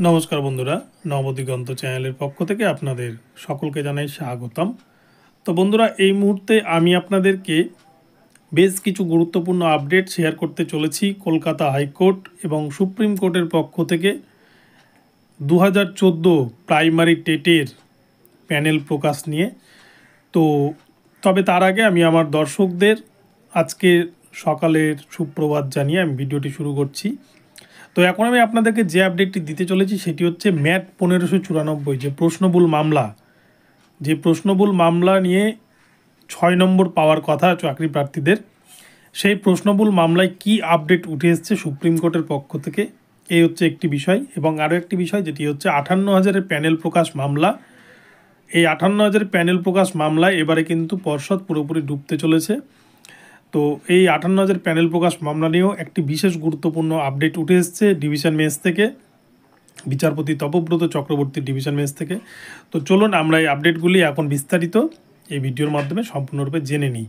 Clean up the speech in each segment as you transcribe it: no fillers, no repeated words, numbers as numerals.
নমস্কার বন্ধুরা, নবদিগন্ত চ্যানেলের পক্ষ থেকে আপনাদের সকলকে জানাই স্বাগতম। তো বন্ধুরা, এই মুহূর্তে আমি আপনাদেরকে বেশ কিছু গুরুত্বপূর্ণ আপডেট শেয়ার করতে চলেছি কলকাতা হাইকোর্ট এবং সুপ্রিম কোর্টের পক্ষ থেকে 2014 প্রাইমারি টেটের প্যানেল প্রকাশ নিয়ে। তো তবে তার আগে আমি আমার দর্শকদের আজকে সকালের সুপ্রভাত জানিয়ে আমি ভিডিওটি শুরু করছি। তো এখন আমি আপনাদেরকে যে আপডেটটি দিতে চলেছি সেটি হচ্ছে ম্যাট 1594 যে প্রশ্নবুল মামলা নিয়ে 6 নম্বর পাওয়ার কথা চাকরি প্রার্থীদের, সেই প্রশ্নবুল মামলায় কি আপডেট উঠে এসছে সুপ্রিম কোর্টের পক্ষ থেকে, এই হচ্ছে একটি বিষয়। এবং আরও একটি বিষয় যেটি হচ্ছে 58,000 প্যানেল প্রকাশ মামলা। এই 58,000 প্যানেল প্রকাশ মামলায় এবারে কিন্তু পর্ষদ পুরোপুরি ডুবতে চলেছে। তো এই 58,000 প্যানেল প্রকাশ মামলা নিয়েও একটি বিশেষ গুরুত্বপূর্ণ আপডেট উঠে এসছে ডিভিশন বেঞ্চ থেকে, বিচারপতি তপব্রত চক্রবর্তীর ডিভিশন বেঞ্চ থেকে। তো চলুন আমরা এই আপডেটগুলি এখন বিস্তারিত এই ভিডিওর মাধ্যমে সম্পূর্ণরূপে জেনে নিই।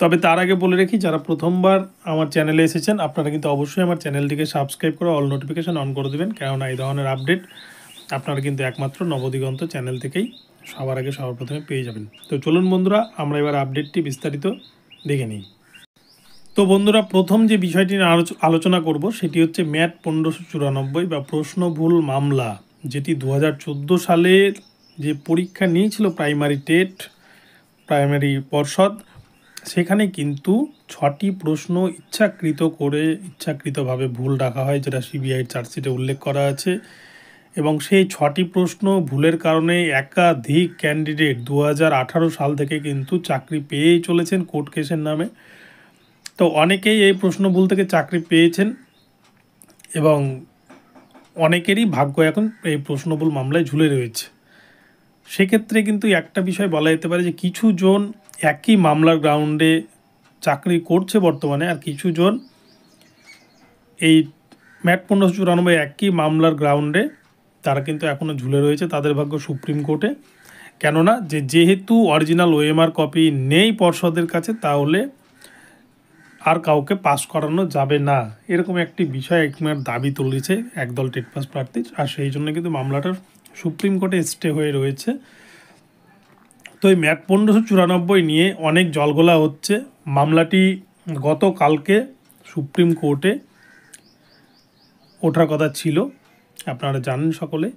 তবে তার আগে বলে রাখি, যারা প্রথমবার আমার চ্যানেলে এসেছেন আপনারা কিন্তু অবশ্যই আমার চ্যানেলটিকে সাবস্ক্রাইব করে অল নোটিফিকেশান অন করে দেবেন, কেননা এই ধরনের আপডেট আপনারা কিন্তু একমাত্র নবদিগন্ত চ্যানেল থেকেই সবার আগে সবার প্রথমে পেয়ে যাবেন। তো চলুন বন্ধুরা, আমরা এবার আপডেটটি বিস্তারিত দেখে নিই। তো বন্ধুরা, প্রথম যে বিষয়টি নিয়ে আলোচনা করব সেটি হচ্ছে ম্যাট 1594 বা প্রশ্নভুল মামলা, যেটি 2014 সালের যে পরীক্ষা নিয়েছিল প্রাইমারি পর্ষদ, সেখানে কিন্তু 6টি প্রশ্ন ইচ্ছাকৃতভাবে ভুল রাখা হয়, যেটা সিবিআইয়ের চার্জশিটে উল্লেখ করা আছে। এবং সেই 6টি প্রশ্ন ভুলের কারণে একাধিক ক্যান্ডিডেট 2018 সাল থেকে কিন্তু চাকরি পেয়েই চলেছেন কোর্ট কেসের নামে। তো অনেকেই এই প্রশ্ন ভুল থেকে চাকরি পেয়েছেন এবং অনেকেরই ভাগ্য এখন এই প্রশ্নভুল মামলায় ঝুলে রয়েছে। সেক্ষেত্রে কিন্তু একটা বিষয় বলা যেতে পারে যে কিছু জন একই মামলার গ্রাউন্ডে চাকরি করছে বর্তমানে, আর কিছু জন এই ম্যাট 1594 একই মামলার গ্রাউন্ডে তারা কিন্তু এখনও ঝুলে রয়েছে, তাদের ভাগ্য সুপ্রিম কোর্টে। কেননা যেহেতু অরিজিনাল ওএমআর কপি নেই পর্ষদের কাছে, তাহলে আর কাউকে পাস করানো যাবে না, এরকম একটি বিষয় একমার দাবি তুলেছে একদল টেট পাস প্রার্থী। আর সেই জন্য কিন্তু মামলাটা সুপ্রিম কোর্টে স্টে হয়ে রয়েছে। তো এই ম্যাট 1594 নিয়ে অনেক জলঘোলা হচ্ছে। মামলাটি গতকালকে সুপ্রিম কোর্টে ওঠার কথা ছিল, আপনারা জানেন সকলে,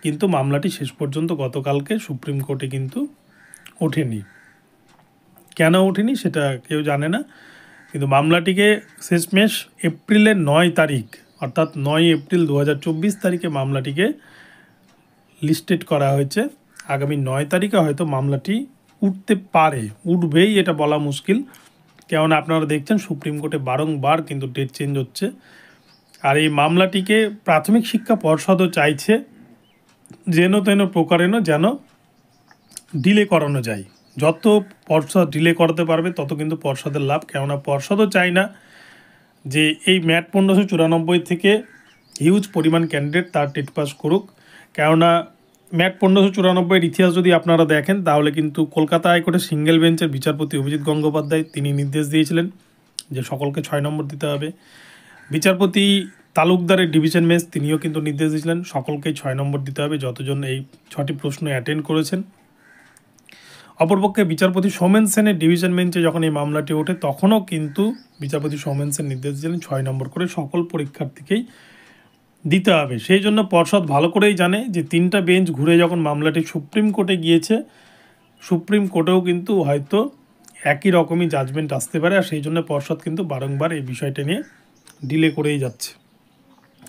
কিন্তু মামলাটি শেষ পর্যন্ত গতকালকে সুপ্রিম কোর্টে কিন্তু ওঠেনি। কেন ওঠেনি সেটা কেউ জানে না, কিন্তু মামলাটিকে শেষমেশ এপ্রিলের 9 তারিখ অর্থাৎ 9 এপ্রিল 2024 তারিখে মামলাটিকে লিস্টেড করা হয়েছে। আগামী 9 তারিখে হয়তো মামলাটি উঠবেই এটা বলা মুশকিল, কেননা আপনারা দেখছেন সুপ্রিম কোর্টে বারংবার কিন্তু ডেট চেঞ্জ হচ্ছে। আর এই মামলাটিকে প্রাথমিক শিক্ষা পর্ষদও চাইছে যেন তেন প্রকারেণ যেন ডিলে করানো যায়। যত পর্ষদ ডিলে করতে পারবে তত কিন্তু পর্ষদের লাভ, কেননা পর্ষদও চায় না যে এই ম্যাট 1594 থেকে হিউজ পরিমাণ ক্যান্ডিডেট তার টেট পাস করুক। কেননা ম্যাট 1594 ইতিহাস যদি আপনারা দেখেন, তাহলে কিন্তু কলকাতা হাইকোর্টের সিঙ্গেল বেঞ্চের বিচারপতি অভিজিৎ গঙ্গোপাধ্যায় তিনি নির্দেশ দিয়েছিলেন যে সকলকে 6 নম্বর দিতে হবে। বিচারপতি তালুকদারের ডিভিশন বেঞ্চ তিনিও কিন্তু নির্দেশ দিয়েছিলেন সকলকেই 6 নম্বর দিতে হবে যতজন এই 6টি প্রশ্ন অ্যাটেন্ড করেছেন। অপরপক্ষে বিচারপতি সৌমেন সেনের ডিভিশন বেঞ্চে যখন এই মামলাটি ওঠে, তখনও কিন্তু বিচারপতি সৌমেন সেন নির্দেশ দিলেন 6 নম্বর করে সকল পরীক্ষার্থীকেই দিতে হবে। সেই জন্য পর্ষদ ভালো করেই জানে যে 3টা বেঞ্চ ঘুরে যখন মামলাটি সুপ্রিম কোর্টে গিয়েছে, সুপ্রিম কোর্টেও কিন্তু হয়তো একই রকমই জাজমেন্ট আসতে পারে। আর সেই জন্য পর্ষদ কিন্তু বারংবার এই বিষয়টা নিয়ে ডিলে করেই যাচ্ছে।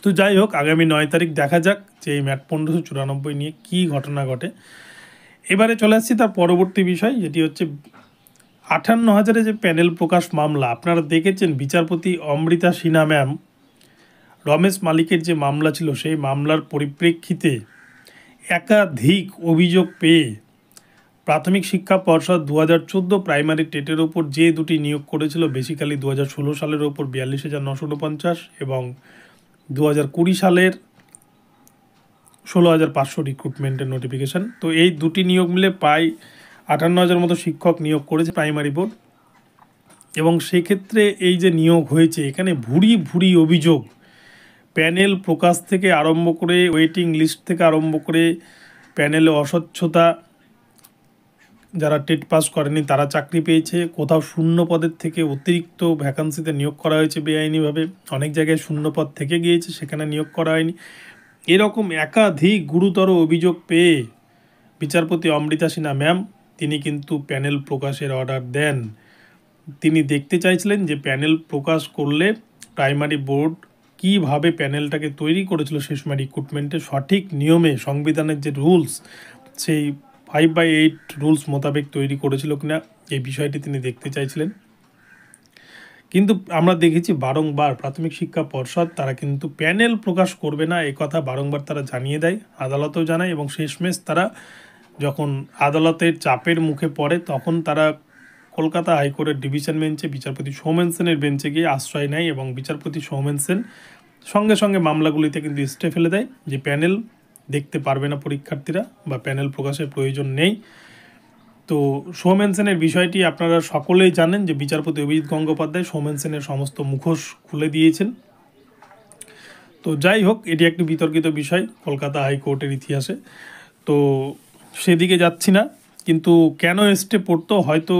তো যাই হোক, আগামী 9 তারিখ দেখা যাক যে এই ম্যাট 1594 নিয়ে কী ঘটনা ঘটে। এবারে চলে আসছি তার পরবর্তী বিষয়, যেটি হচ্ছে 58,000 যে প্যানেল প্রকাশ মামলা। আপনারা দেখেছেন বিচারপতি অমৃতা সিনহা ম্যাম রমেশ মালিকের যে মামলা ছিল, সেই মামলার পরিপ্রেক্ষিতে একাধিক অভিযোগ পেয়ে প্রাথমিক শিক্ষা পর্ষদ 2014 প্রাইমারি টেটের ওপর যে দুটি নিয়োগ করেছিল, বেসিক্যালি 2016 সালের ওপর 42,949 এবং 2020 সালের 16,500 রিক্রুটমেন্টের নোটিফিকেশান। তো এই দুটি নিয়োগ মিলে প্রায় 58,000 মতো শিক্ষক নিয়োগ করেছে প্রাইমারি বোর্ড। এবং সেক্ষেত্রে এই যে নিয়োগ হয়েছে, এখানে ভুরি অভিযোগ প্যানেল প্রকাশ থেকে আরম্ভ করে ওয়েটিং লিস্ট থেকে আরম্ভ করে প্যানেলে অস্বচ্ছতা, যারা টেট পাস করেনি তারা চাকরি পেয়েছে, কোথাও শূন্য পদের থেকে অতিরিক্ত ভ্যাকান্সিতে নিয়োগ করা হয়েছে বেআইনিভাবে, অনেক জায়গায় শূন্য পদ থেকে গিয়েছে সেখানে নিয়োগ করা হয়নি। এরকম একাধিক গুরুতর অভিযোগ পেয়ে বিচারপতি অমৃতা সিনহা ম্যাম তিনি কিন্তু প্যানেল প্রকাশের অর্ডার দেন। তিনি দেখতে চাইছিলেন যে প্যানেল প্রকাশ করলে প্রাইমারি বোর্ড কীভাবে প্যানেলটাকে তৈরি করেছিল সেই সময় রিক্রুটমেন্টে সঠিক নিয়মে সংবিধানের যে রুলস সেই 5/8 রুলস মোতাবেক তৈরি করেছিল কিনা এই বিষয়টি তিনি দেখতে চাইছিলেন। কিন্তু আমরা দেখেছি বারংবার প্রাথমিক শিক্ষা পর্ষদ তারা কিন্তু প্যানেল প্রকাশ করবে না এই কথা বারংবার তারা জানিয়ে দেয়, আদালতেও জানায়, এবং শেষমেশ তারা যখন আদালতের চাপের মুখে পড়ে তখন তারা কলকাতা হাইকোর্টের ডিভিশন বেঞ্চে বিচারপতি সৌমেন সেনের বেঞ্চে গিয়ে আশ্রয় নেয় এবং বিচারপতি সৌমেন সেন সঙ্গে সঙ্গে মামলাগুলিতে কিন্তু স্টে ফেলে দেয় যে প্যানেল দেখতে পারবে না পরীক্ষার্থীরা বা প্যানেল প্রকাশের প্রয়োজন নেই। তো সৌমেন সেনের বিষয়টি আপনারা সকলেই জানেন যে বিচারপতি অভিজিৎ গঙ্গোপাধ্যায় সৌমেন সেনের সমস্ত মুখোশ খুলে দিয়েছেন। তো যাই হোক, এটি একটি বিতর্কিত বিষয় কলকাতা হাইকোর্টের ইতিহাসে, তো সেদিকে যাচ্ছি না। কিন্তু কেন স্টে পড়তো হয়তো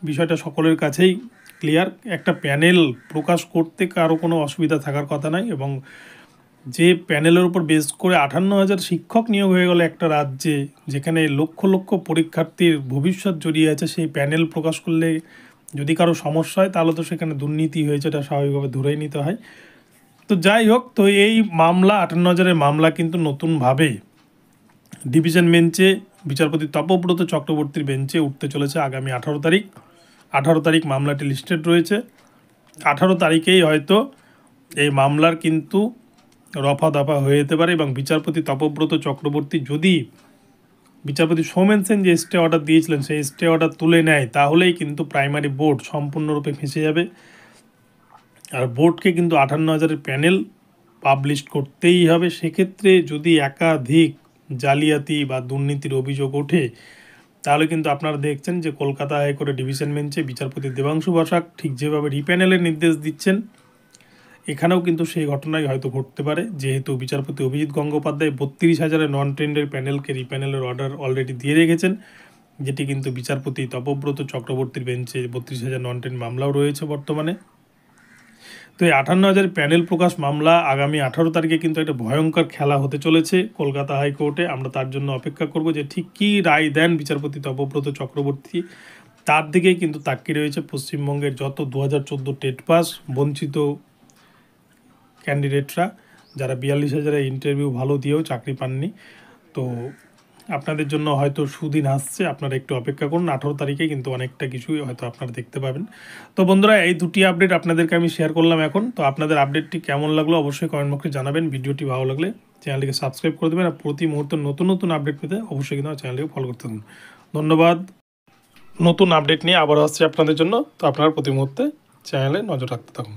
বিষয়টা সকলের কাছেই ক্লিয়ার। একটা প্যানেল প্রকাশ করতে কারো কোনো অসুবিধা থাকার কথা নয়, এবং যে প্যানেলের উপর বেস করে 58,000 শিক্ষক নিয়োগ হয়ে গেল একটা রাজ্যে, যেখানে লক্ষ লক্ষ পরীক্ষার্থীর ভবিষ্যৎ জড়িয়ে আছে, সেই প্যানেল প্রকাশ করলে যদি কারো সমস্যা হয় তাহলে তো সেখানে দুর্নীতি হয়েছে, এটা স্বাভাবিকভাবে ধরেই নিতে হয়। তো যাই হোক, তো এই মামলা 58,000-এর মামলা কিন্তু নতুনভাবে ডিভিশন বেঞ্চে বিচারপতি তপব্রত চক্রবর্তীর বেঞ্চে উঠতে চলেছে আগামী 18 তারিখ মামলাটি লিস্টেড রয়েছে। 18 তারিখেই হয়তো এই মামলার কিন্তু রফা দফা হয়ে যেতে পারে, এবং বিচারপতি তপব্রত চক্রবর্তী যদি বিচারপতি সৌমেন সেন যে স্টে অর্ডার দিয়েছিলেন সেই স্টে অর্ডার তুলে নেয় তাহলেই কিন্তু প্রাইমারি বোর্ড সম্পূর্ণরূপে ফেঁসে যাবে। আর বোর্ডকে কিন্তু 58,000-এর প্যানেল পাবলিশ করতেই হবে। সেক্ষেত্রে যদি একাধিক জালিয়াতি বা দুর্নীতির অভিযোগ ওঠে তাহলে কিন্তু আপনারা দেখছেন যে কলকাতা হাইকোর্টের ডিভিশন বেঞ্চে বিচারপতি দেবাংশু বসাক ঠিক যেভাবে রিপ্যানেলের নির্দেশ দিচ্ছেন, এখানেও কিন্তু সেই ঘটনাই হয়তো ঘটতে পারে, যেহেতু বিচারপতি অভিজিৎ গঙ্গোপাধ্যায় 32,000-এর নন টেন্ডার প্যানেলকে রিপ্যানেলের অর্ডার অলরেডি দিয়ে রেখেছেন, যেটি কিন্তু বিচারপতি তপব্রত চক্রবর্তীর বেঞ্চে 32,000 নন টেন্ড মামলাও রয়েছে বর্তমানে। তো এই 58,000 প্যানেল প্রকাশ মামলা আগামী 18 তারিখে কিন্তু একটা ভয়ঙ্কর খেলা হতে চলেছে কলকাতা হাইকোর্টে। আমরা তার জন্য অপেক্ষা করব যে ঠিক কী রায় দেন বিচারপতি তপব্রত চক্রবর্তী। তার দিকেই কিন্তু তাকিয়ে রয়েছে পশ্চিমবঙ্গের যত 2014 টেট পাস বঞ্চিত ক্যান্ডিডেটরা, যারা 42,000-এর ইন্টারভিউ ভালো দিয়েও চাকরি পাননি। তো আপনাদের জন্য হয়তো সুদিন আসছে, আপনারা একটু অপেক্ষা করুন। 18 তারিখে কিন্তু অনেকটা কিছুই হয়তো আপনারা দেখতে পাবেন। তো বন্ধুরা, এই দুটি আপডেট আপনাদেরকে আমি শেয়ার করলাম এখন। তো আপনাদের আপডেটটি কেমন লাগলো অবশ্যই কমেন্ট বক্সে জানাবেন। ভিডিওটি ভালো লাগলে চ্যানেলটিকে সাবস্ক্রাইব করে দেবেন, আর প্রতি মুহূর্তে নতুন নতুন আপডেট পেতে অবশ্যই কিন্তু চ্যানেলটিকে ফলো করতে থাকুন। ধন্যবাদ। নতুন আপডেট নিয়ে আবার আসছি আপনাদের জন্য, তো আপনারা প্রতি মুহূর্তে চ্যানেলে নজর রাখতে থাকুন।